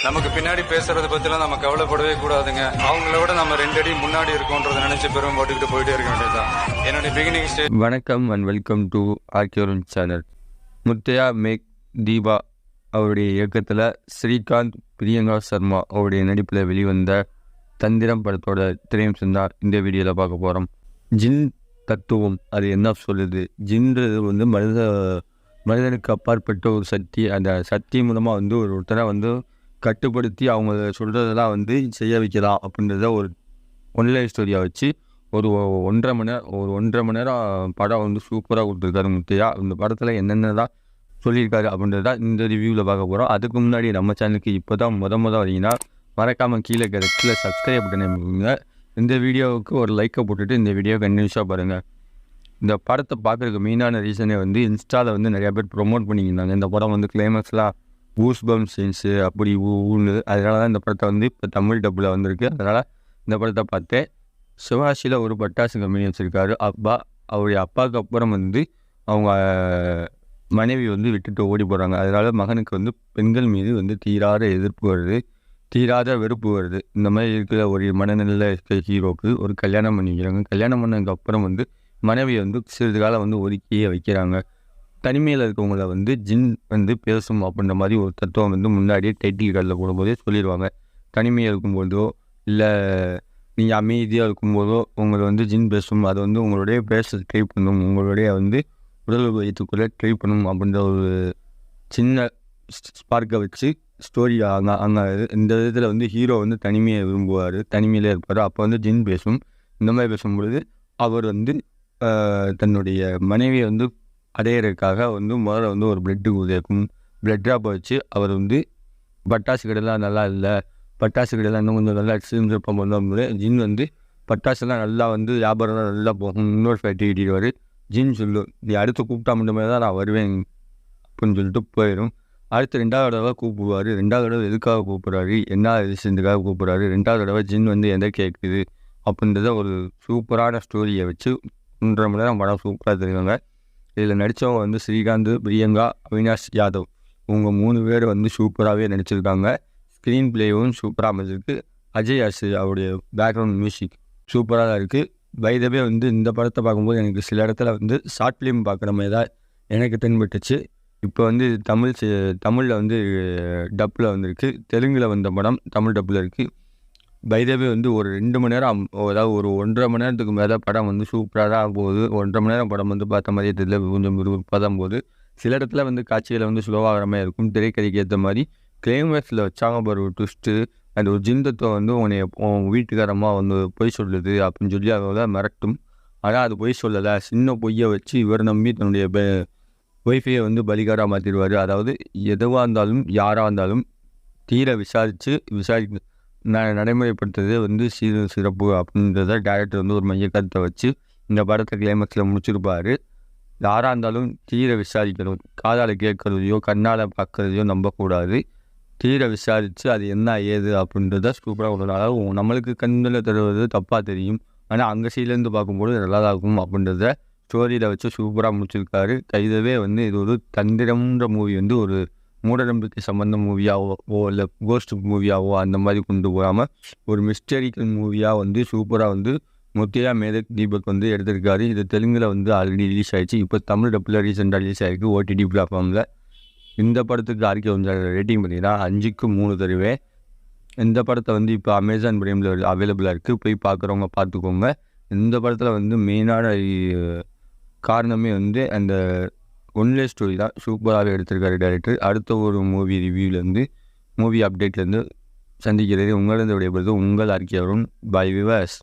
நமக்கு பின்னாடி பேசுறதை பற்றிலாம் நம்ம கவலைப்படவே கூடாதுங்க. அவங்கள விட நம்ம 2 அடி முன்னாடி இருக்கோன்றதை நினைச்சு பெரும் போட்டுக்கிட்டு போயிட்டே இருக்க வேண்டியதுதான். என்னுடைய பிகினிங் ஸ்டேஜ். வணக்கம் அண்ட் வெல்கம் டு ஆர்கியோரன் சேனல். முத்தையா மேக் தீபா அவருடைய இயக்கத்தில் ஸ்ரீகாந்த் பிரியங்கா சர்மா அவருடைய நடிப்பில் வெளிவந்த தந்திரம் படத்தோட திரையம்சம் தான் இந்த வீடியோவில் பார்க்க போகிறோம். ஜின் தத்துவம் அது என்ன சொல்லுது? ஜின்றது மனிதனுக்கு அப்பாற்பட்ட ஒரு சக்தி. அந்த சக்தி மூலமாக ஒருத்தரை கட்டுப்படுத்தி அவங்க சொல்கிறதெல்லாம் செய்ய வைக்கலாம் அப்படின்றத ஒரு ஒன்லைன் ஸ்டோரியாக வச்சு ஒரு 1.5 மணி நேரம் படம் சூப்பராக கொடுத்துருக்காரு முத்தையா. இந்த படத்தில் என்னென்னதான் சொல்லியிருக்காரு அப்படின்றது தான் இந்த ரிவ்யூவில் பார்க்க போகிறோம். அதுக்கு முன்னாடி நம்ம சேனலுக்கு இப்போ தான் முத வரீங்கன்னா மறக்காமல் கீழே சப்ஸ்கிரைப் பண்ணுங்க. இந்த வீடியோவுக்கு ஒரு லைக்கை போட்டுட்டு இந்த வீடியோ கண்டினியூஸாக பாருங்கள். இந்த படத்தை பார்க்குறதுக்கு மெயினான ரீசனே இன்ஸ்டாவில் நிறையா பேர் ப்ரொமோட் பண்ணியிருந்தாங்க. இந்த படம் கிளைமேக்ஸ்லாம் கூஸ்பம் சீன்ஸு அப்படி ஊன்னு. அதனால தான் இந்த படத்தை இப்போ தமிழ் டப்பில் வந்திருக்கு. அதனால் இந்த படத்தை பார்த்தேன். சிவாசியில் ஒரு பட்டாசு கம்பெனி வச்சுருக்காரு அப்பா. அவருடைய அப்பாவுக்கு அப்புறம் அவங்க மனைவி விட்டுட்டு ஓடி போகிறாங்க. அதனால் மகனுக்கு பெண்கள் மீது தீராத எதிர்ப்பு வருது, தீராத வெறுப்பு வருது. இந்த மாதிரி இருக்கிற ஒரு மனநிலை இருக்கிற ஹீரோக்கு ஒரு கல்யாணம் பண்ணிக்கிறாங்க. கல்யாணம் பண்ணதுக்கு அப்புறம் மனைவியை சிறிது காலம் ஒதுக்கியே வைக்கிறாங்க. தனிமையில் இருக்கவங்கள ஜின் பேசும் அப்படின்ற மாதிரி ஒரு தத்துவம் முன்னாடியே டைட்டில் கார்டில் போடும்போதே சொல்லிடுவாங்க. தனிமையாக இருக்கும்போதோ இல்லை நீங்கள் அமைதியாக இருக்கும்போதோ உங்களை ஜின் பேசும். அது உங்களுடைய பேச ட்ரை பண்ணும், உங்களுடைய உடல் வைத்துக்குள்ளே ட்ரை பண்ணும் அப்படின்ற ஒரு சின்ன ஸ்பார்க்கை வச்சு ஸ்டோரி அங்கே இந்த விதத்தில் ஹீரோ தனிமையை விரும்புவார், தனிமையிலே இருப்பார். அப்போ ஜின் பேசும். இந்த மாதிரி பேசும்பொழுது அவர் தன்னுடைய மனைவியை அடையிறதுக்காக முதல்ல ஒரு பிளட்டு உதவிக்கும் பிளட் ட்ராப்பை வச்சு அவர் பட்டாசு கடையெல்லாம் நல்லா இல்லை, பட்டாசு கடையெல்லாம் இன்னும் கொஞ்சம் நல்லா சிரிஞ்சிருப்போம் பண்ணும்போது ஜின் பட்டாசுலாம் நல்லா வியாபாரம்லாம் நல்லா போகும். இன்னொரு ஃபேக்ட்ரி இடிடுவார். ஜின் சொல்லும், நீ அடுத்து கூப்பிட்டா மட்டுமே தான் நான் வருவேன் அப்படின்னு சொல்லிட்டு போயிடும். அடுத்து 2வது தடவை கூப்பிடுவார். 2வது தடவை எதுக்காக கூப்பிட்றாரு, என்ன ரீசனுக்காக கூப்பிட்றாரு, 2வது தடவை ஜின் எதை கேட்குது அப்படின்றத ஒரு சூப்பரான ஸ்டோரியை வச்சு 1.5 மணி நேரம் படம் சூப்பராக தெரியுவாங்க. இதில் நடித்தவங்க ஸ்ரீகாந்த், பிரியங்கா, அவினாஷ் யாதவ் இவங்க 3 பேர் சூப்பராகவே நடிச்சிருக்காங்க. ஸ்க்ரீன் பிளேவும் சூப்பராக அமைஞ்சிருக்கு. அஜய் ஆசு அவருடைய பேக்ரவுண்ட் மியூசிக் சூப்பராக தான் இருக்குது. வைதவே இந்த படத்தை பார்க்கும்போது எனக்கு சில இடத்துல ஷார்ட் ஃபிலிம் பார்க்குற மாதிரி தான் எனக்கு தென்பட்டுச்சு. இப்போ தமிழில் டப்பில் வந்திருக்கு. தெலுங்கில் வந்த படம் தமிழ் டப்பில் இருக்குது. வைதவே ஒரு 2 மணி நேரம், அதாவது ஒரு 1.5 மணி நேரத்துக்கு மேலே படம் சூப்பராக தான் போகுது. 1.5 மணி நேரம் படம் பார்த்த மாதிரியே தெரியல, கொஞ்சம் விறுவிறுப்பாக தான் போகுது. சில இடத்துல காட்சிகளை ஸ்லோவாகிற மாதிரி இருக்கும். திரைக்கதைக்கு ஏற்ற மாதிரி கிளைமேக்ஸில் வச்சாங்க பாரு ஒரு ட்விஸ்ட்டு. அந்த ஒரு ஜிந்தத்துவம் உன் வீட்டுக்காரமாக பொய் சொல்லுது அப்படின்னு சொல்லி அதை மிரட்டும். ஆனால் அது பொய் சொல்லலை, சின்ன பொய்யை வச்சு இவர் நம்பி தன்னுடைய ஒய்ஃபையை பலிகாராக மாற்றிடுவார். அதாவது எதுவாக இருந்தாலும் யாராக இருந்தாலும் தீர விசாரிக்க நடைமுறைப்படுத்துறது சிறப்பு அப்படின்றத டேரக்டர் ஒரு மைய கருத்தை வச்சு இந்த படத்தை கிளைமேக்ஸில் முடிச்சிருப்பார். யாராக இருந்தாலும் தீர விசாரிக்கணும். காதால் கேட்குறதையோ கண்ணால் பார்க்குறதையோ நம்பக்கூடாது. தீர விசாரித்து அது என்ன ஏது அப்படின்றத சூப்பராக கொண்டு. அதாவது நம்மளுக்கு கண்ணில் தருவது தப்பாக தெரியும், ஆனால் அங்கே சைட்லேருந்து பார்க்கும்போது நல்லா தான் இருக்கும் அப்படின்றத ஸ்டோரியில் வச்சு சூப்பராக முடிச்சிருக்காரு. கைதவே இது ஒரு தந்திரம்ன்ற மூவி ஒரு மூடநம்பிக்கை சம்பந்த மூவியாவோ இல்லை கோஸ்ட் மூவியாவோ அந்த மாதிரி கொண்டு போகாமல் ஒரு மிஸ்டரிக்கல் மூவியாக சூப்பராக முத்தையா மேக் தீபக் எடுத்திருக்காரு. இது தெலுங்கில் ஆல்ரெடி ரிலீஸ் ஆகிடுச்சு. இப்போ தமிழ் டப்பில் ரீசெண்டாக ரிலீஸ் ஆகிருக்கு ஓடிடி பிளாட்ஃபார்மில். இந்த படத்துக்கு ஆர்கியோரன் ரேட்டிங் பண்ணிங்கன்னா 5க்கு 3 தருவேன். இந்த படத்தை இப்போ அமேசான் பிரைமில் அவைலபிளாக இருக்குது, போய் பார்க்குறவங்க பார்த்துக்கோங்க. இந்த படத்தில் மெயினான காரணமே அந்த ஒன்லே ஸ்டோரி தான் சூப்பராகவே எடுத்திருக்காரு டைரக்டர். அடுத்த ஒரு மூவி ரிவ்யூலேருந்து மூவி அப்டேட்லேருந்து சந்திக்கிறது உங்களிடம் விடைபெறுவது உங்கள் ஆர்கியோரன். By viewers.